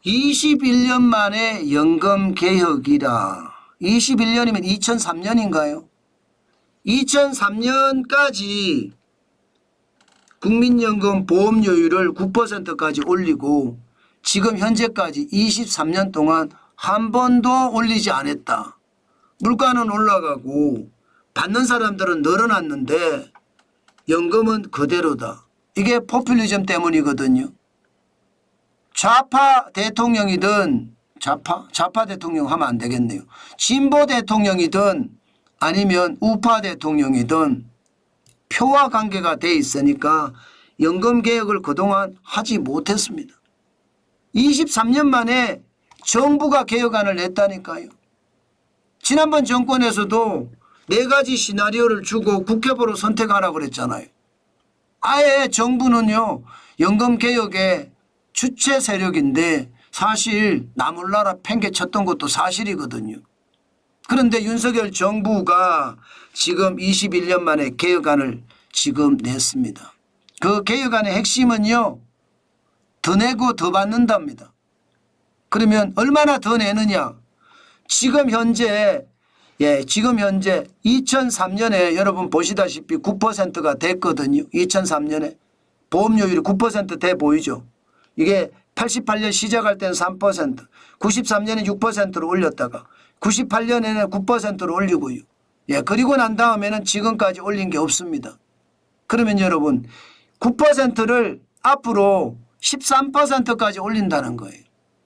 21년 만에 연금 개혁이라. 21년이면 2003년인가요? 2003년까지 국민연금 보험료율을 9%까지 올리고 지금 현재까지 23년 동안 한 번도 올리지 않았다. 물가는 올라가고 받는 사람들은 늘어났는데 연금은 그대로다. 이게 포퓰리즘 때문이거든요. 좌파 대통령이든 좌파 대통령 하면 안 되겠네요. 진보 대통령이든 아니면 우파 대통령이든 표와 관계가 돼 있으니까 연금 개혁을 그동안 하지 못했습니다. 23년 만에 정부가 개혁안을 냈다니까요. 지난번 정권에서도 4가지 시나리오를 주고 국회보로 선택하라고 그랬잖아요. 아예 정부는요 연금 개혁의 주체 세력인데 사실 나몰라라 팽개쳤던 것도 사실이거든요. 그런데 윤석열 정부가 지금 21년 만에 개혁안을 지금 냈습니다. 그 개혁안의 핵심은요 더 내고 더 받는답니다. 그러면 얼마나 더 내느냐. 지금 현재 2003년에 여러분 보시다시피 9%가 됐거든요. 2003년에 보험료율이 9% 돼 보이죠. 이게 88년 시작할 때는 3%, 93년에 6%로 올렸다가 98년에는 9%로 올리고요. 그리고 난 다음에는 지금까지 올린 게 없습니다. 그러면 여러분 9%를 앞으로 13%까지 올린다는 거예요.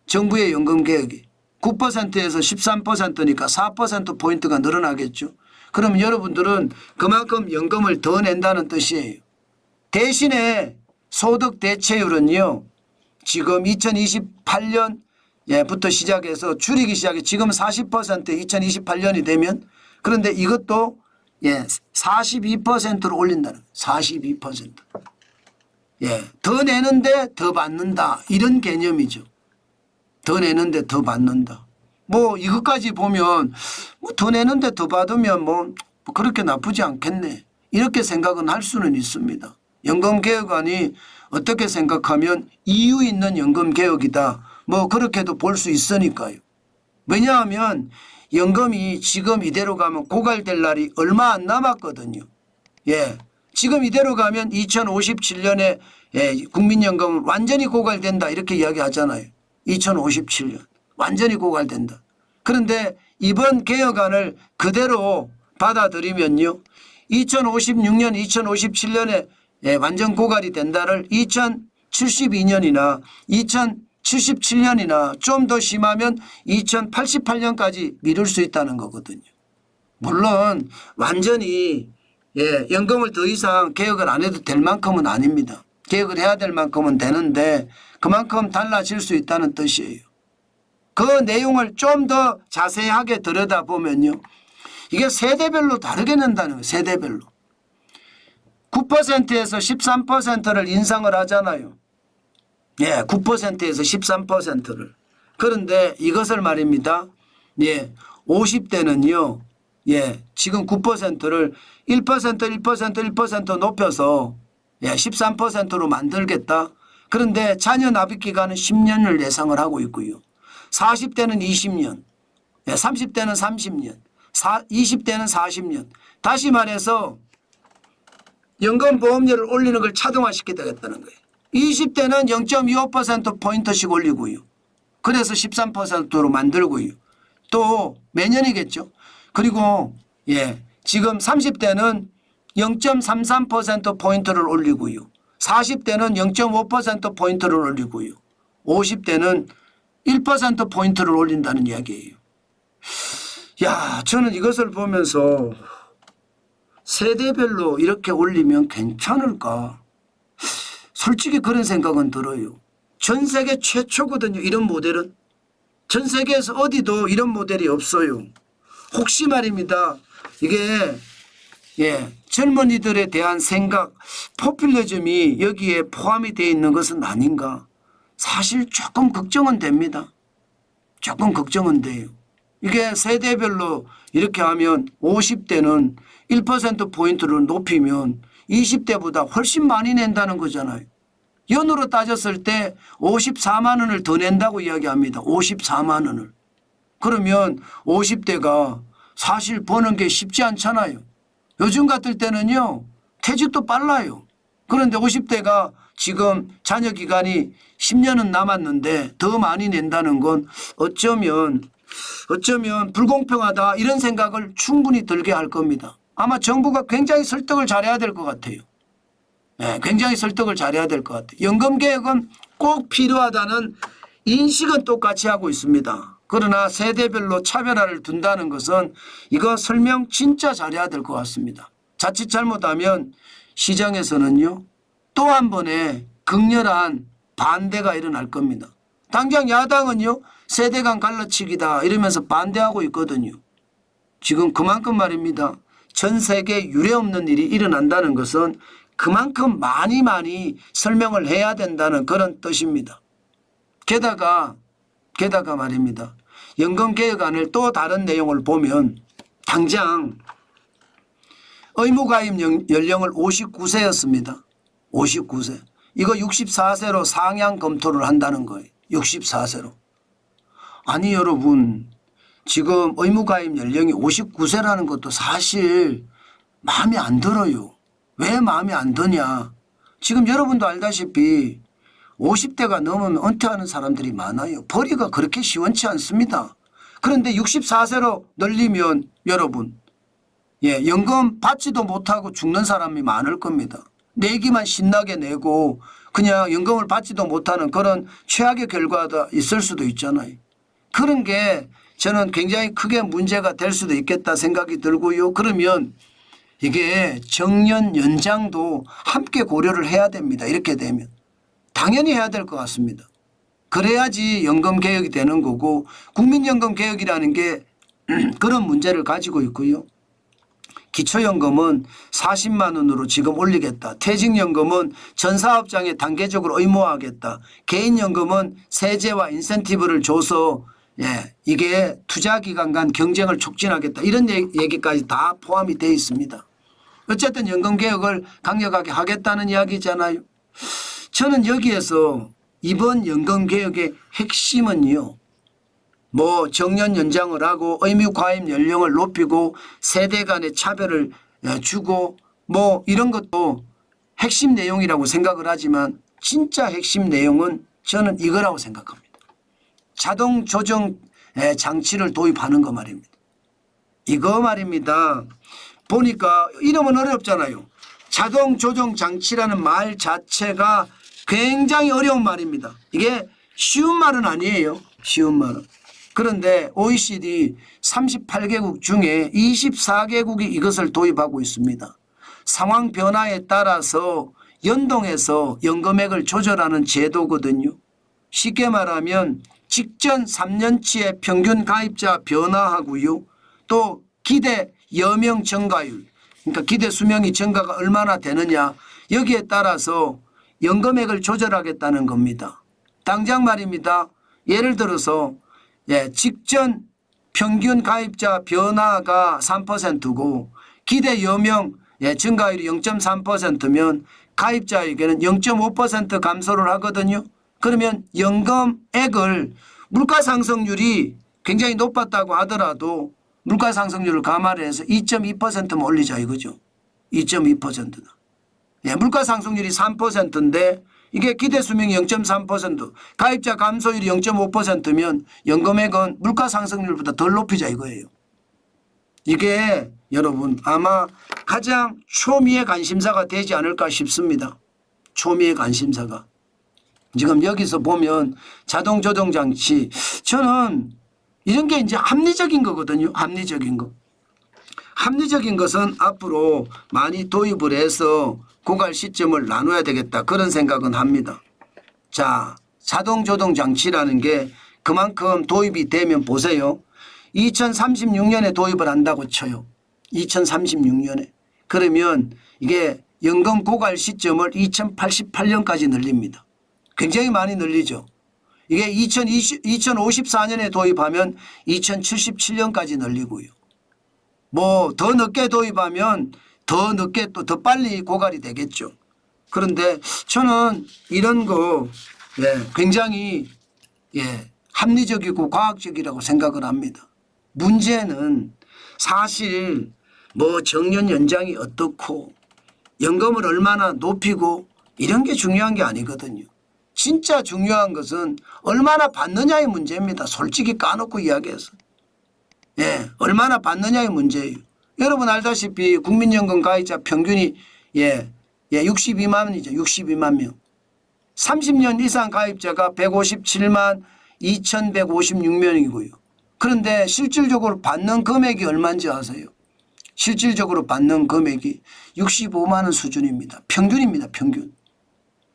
정부의 연금 개혁이. 9%에서 13%니까 4%포인트가 늘어나겠죠. 그럼 여러분들은 그만큼 연금을 더 낸다는 뜻이에요. 대신에 소득 대체율은요. 지금 2028년부터 시작해서 줄이기 시작해 지금 40% 2028년이 되면 그런데 이것도 42%로 올린다는 거예요. 42%. 더 내는데 더 받는다. 이런 개념이죠. 더 내는데 더 받는다. 뭐 이것까지 보면 더 내는데 더 받으면 뭐 그렇게 나쁘지 않겠네. 이렇게 생각은 할 수는 있습니다. 연금개혁안이 어떻게 생각하면 이유 있는 연금개혁이다. 뭐 그렇게도 볼 수 있으니까요. 왜냐하면 연금이 지금 이대로 가면 고갈될 날이 얼마 안 남았거든요. 지금 이대로 가면 2057년에 국민연금은 완전히 고갈된다 이렇게 이야기하잖아요. 2057년 완전히 고갈된다. 그런데 이번 개혁안을 그대로 받아들이면요. 2056년 2057년에 완전 고갈이 된다를 2072년이나 2077년이나 좀 더 심하면 2088년까지 미룰 수 있다는 거거든요. 물론 완전히 연금을 더 이상 개혁을 안 해도 될 만큼은 아닙니다. 개혁을 해야 될 만큼은 되는데 그만큼 달라질 수 있다는 뜻이에요. 그 내용을 좀 더 자세하게 들여다보면요. 이게 세대별로 다르게 낸다는 거예요. 세대별로. 9%에서 13%를 인상을 하잖아요. 9%에서 13%를. 그런데 이것을 말입니다. 50대는요. 지금 9%를 1% 높여서 13%로 만들겠다. 그런데 자녀 납입 기간은 10년을 예상을 하고 있고요. 40대는 20년, 30대는 30년, 20대는 40년. 다시 말해서 연금보험료를 올리는 걸 차등화시키겠다는 거예요. 20대는 0.25%포인트씩 올리고요. 그래서 13%로 만들고요. 또 매년이겠죠. 그리고 지금 30대는 0.33%포인트를 올리고요. 40대는 0.5%포인트를 올리고요. 50대는 1%포인트를 올린다는 이야기예요. 저는 이것을 보면서 세대별로 이렇게 올리면 괜찮을까? 솔직히 그런 생각은 들어요. 전 세계 최초거든요. 이런 모델은. 전 세계에서 어디도 이런 모델이 없어요. 혹시 말입니다. 이게 젊은이들에 대한 생각, 포퓰리즘이 여기에 포함이 되어 있는 것은 아닌가. 사실 조금 걱정은 됩니다. 조금 걱정은 돼요. 이게 세대별로 이렇게 하면 50대는 1%포인트를 높이면 20대보다 훨씬 많이 낸다는 거잖아요. 연으로 따졌을 때 54만 원을 더 낸다고 이야기합니다. 54만 원을. 그러면 50대가 사실 버는 게 쉽지 않잖아요. 요즘 같을 때는요. 퇴직도 빨라요. 그런데 50대가 지금 자녀 기간이 10년은 남았는데 더 많이 낸다는 건 어쩌면 불공평하다 이런 생각을 충분히 들게 할 겁니다. 아마 정부가 굉장히 설득을 잘해야 될 것 같아요. 네, 굉장히 설득을 잘해야 될 것 같아요. 연금 개혁은 꼭 필요하다는 인식은 똑같이 하고 있습니다. 그러나 세대별로 차별화를 둔다는 것은 이거 설명 진짜 잘해야 될 것 같습니다. 자칫 잘못하면 시장에서는요. 또 한 번의 극렬한 반대가 일어날 겁니다. 당장 야당은요. 세대 간 갈라치기다 이러면서 반대하고 있거든요. 지금 그만큼 말입니다. 전 세계 유례없는 일이 일어난다는 것은 그만큼 많이 설명을 해야 된다는 그런 뜻입니다. 게다가 말입니다. 연금개혁안을 또 다른 내용을 보면 당장 의무가입 연령을 59세였습니다. 59세. 이거 64세로 상향 검토를 한다는 거예요. 64세로. 아니 여러분 지금 의무가입 연령이 59세라는 것도 사실 마음에 안 들어요. 왜 마음에 안 드냐. 지금 여러분도 알다시피 50대가 넘으면 은퇴하는 사람들이 많아요. 벌이가 그렇게 시원치 않습니다. 그런데 64세로 늘리면 여러분 연금 받지도 못하고 죽는 사람이 많을 겁니다. 내기만 신나게 내고 그냥 연금을 받지도 못하는 그런 최악의 결과가 있을 수도 있잖아요. 그런 게 저는 굉장히 크게 문제가 될 수도 있겠다 생각이 들고요. 그러면 이게 정년 연장도 함께 고려를 해야 됩니다. 이렇게 되면. 당연히 해야 될 것 같습니다. 그래야지 연금 개혁이 되는 거고 국민연금 개혁이라는 게 그런 문제를 가지고 있고요. 기초연금은 40만 원으로 지금 올리겠다. 퇴직연금은 전 사업장에 단계적으로 의무화하겠다. 개인연금은 세제와 인센티브를 줘서 이게 투자기관 간 경쟁을 촉진하겠다. 이런 얘기까지 다 포함이 되어 있습니다. 어쨌든 연금개혁을 강력하게 하겠다는 이야기잖아요. 저는 여기에서 이번 연금개혁의 핵심은요. 뭐 정년 연장을 하고 의무가입 연령을 높이고 세대 간의 차별을 주고 뭐 이런 것도 핵심 내용이라고 생각을 하지만 진짜 핵심 내용은 저는 이거라고 생각합니다. 자동 조정 장치를 도입하는 거 말입니다. 이거 말입니다. 보니까 이름은 어렵잖아요. 자동 조정 장치라는 말 자체가 굉장히 어려운 말입니다. 이게 쉬운 말은 아니에요. 쉬운 말은. 그런데 OECD 38개국 중에 24개국이 이것을 도입하고 있습니다. 상황 변화에 따라서 연동해서 연금액을 조절하는 제도거든요. 쉽게 말하면 직전 3년치의 평균 가입자 변화하고요. 또 기대 여명 증가율, 그러니까 기대 수명이 증가가 얼마나 되느냐 여기에 따라서 연금액을 조절하겠다는 겁니다. 당장 말입니다. 예를 들어서 직전 평균 가입자 변화가 3%고 기대 여명 증가율이 0.3%면 가입자에게는 0.5% 감소를 하거든요. 그러면 연금액을 물가상승률이 굉장히 높았다고 하더라도 물가상승률을 감안을 해서 2.2%만 올리자 이거죠. 2.2%다. 물가상승률이 3%인데 이게 기대수명이 0.3%, 가입자 감소율이 0.5%면 연금액은 물가상승률보다 덜 높이자 이거예요. 이게 여러분 아마 가장 초미의 관심사가 되지 않을까 싶습니다. 초미의 관심사가. 지금 여기서 보면 자동조정장치 저는 이런 게 이제 합리적인 거거든요. 합리적인 거. 합리적인 것은 앞으로 많이 도입을 해서 고갈 시점을 나눠야 되겠다 그런 생각은 합니다. 자, 자동조정장치라는 게 그만큼 도입이 되면 보세요. 2036년에 도입을 한다고 쳐요. 2036년에. 그러면 이게 연금 고갈 시점을 2088년까지 늘립니다. 굉장히 많이 늘리죠. 이게 2054년에 도입하면 2077년까지 늘리고요. 뭐 더 늦게 도입하면 더 늦게 또 더 빨리 고갈이 되겠죠. 그런데 저는 이런 거 굉장히 합리적이고 과학적이라고 생각을 합니다. 문제는 사실 뭐 정년 연장이 어떻고 연금을 얼마나 높이고 이런 게 중요한 게 아니거든요. 진짜 중요한 것은 얼마나 받느냐의 문제입니다. 솔직히 까놓고 이야기해서. 얼마나 받느냐의 문제예요. 여러분 알다시피 국민연금 가입자 평균이 62만 원이죠. 62만 명. 30년 이상 가입자가 157만 2,156명이고요. 그런데 실질적으로 받는 금액이 얼마인지 아세요? 실질적으로 받는 금액이 65만 원 수준입니다. 평균입니다. 평균.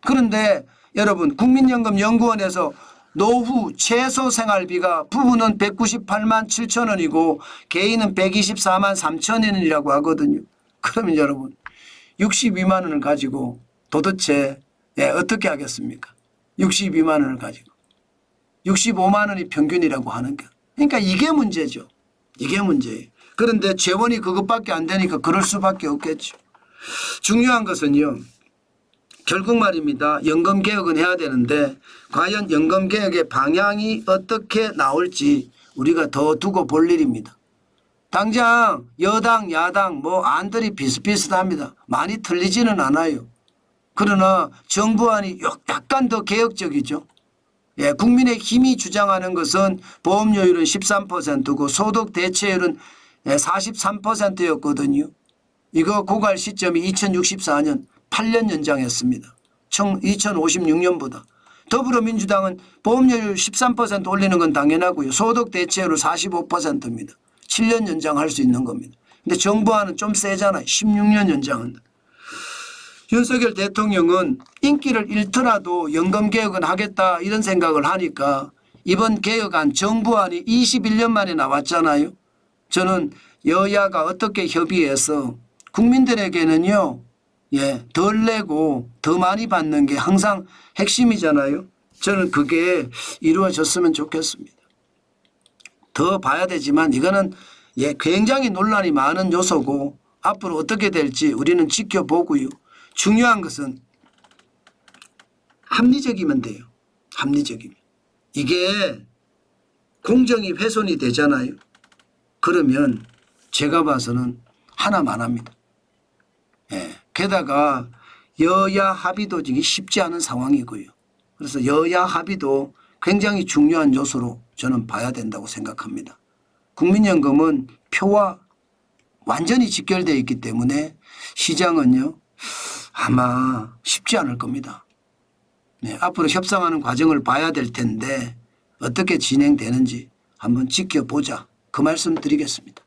그런데 여러분 국민연금연구원에서 노후 최소 생활비가 부부는 198만 7천 원이고 개인은 124만 3천 원이라고 하거든요. 그러면 여러분 62만 원을 가지고 도대체 어떻게 하겠습니까? 62만 원을 가지고 65만 원이 평균이라고 하는 게. 그러니까 이게 문제죠. 이게 문제예요. 그런데 재원이 그것밖에 안 되니까 그럴 수밖에 없겠죠. 중요한 것은요. 결국 말입니다. 연금개혁은 해야 되는데 과연 연금개혁의 방향이 어떻게 나올지 우리가 더 두고 볼 일입니다. 당장 여당 야당 뭐 안들이 비슷비슷합니다. 많이 틀리지는 않아요. 그러나 정부안이 약간 더 개혁적이죠. 국민의힘이 주장하는 것은 보험료율은 13%고 소득 대체율은 43%였거든요. 이거 고갈 시점이 2064년 8년 연장했습니다. 2056년보다. 더불어민주당은 보험료율 13% 올리는 건 당연하고요. 소득 대체율은 45%입니다. 7년 연장할 수 있는 겁니다. 근데 정부안은 좀 세잖아요. 16년 연장한다. 윤석열 대통령은 인기를 잃더라도 연금개혁은 하겠다 이런 생각을 하니까 이번 개혁안 정부안이 21년 만에 나왔잖아요. 저는 여야가 어떻게 협의해서 국민들에게는요. 덜 내고 더 많이 받는 게 항상 핵심이잖아요. 저는 그게 이루어졌으면 좋겠습니다. 더 봐야 되지만 이거는 굉장히 논란이 많은 요소고 앞으로 어떻게 될지 우리는 지켜보고요. 중요한 것은 합리적이면 돼요. 합리적이면. 이게 공정이 훼손이 되잖아요. 그러면 제가 봐서는 하나만 합니다. 게다가 여야 합의도 지금 쉽지 않은 상황이고요. 그래서 여야 합의도 굉장히 중요한 요소로 저는 봐야 된다고 생각합니다. 국민연금은 표와 완전히 직결되어 있기 때문에 시장은요 아마 쉽지 않을 겁니다. 앞으로 협상하는 과정을 봐야 될 텐데 어떻게 진행되는지 한번 지켜보자. 그 말씀 드리겠습니다.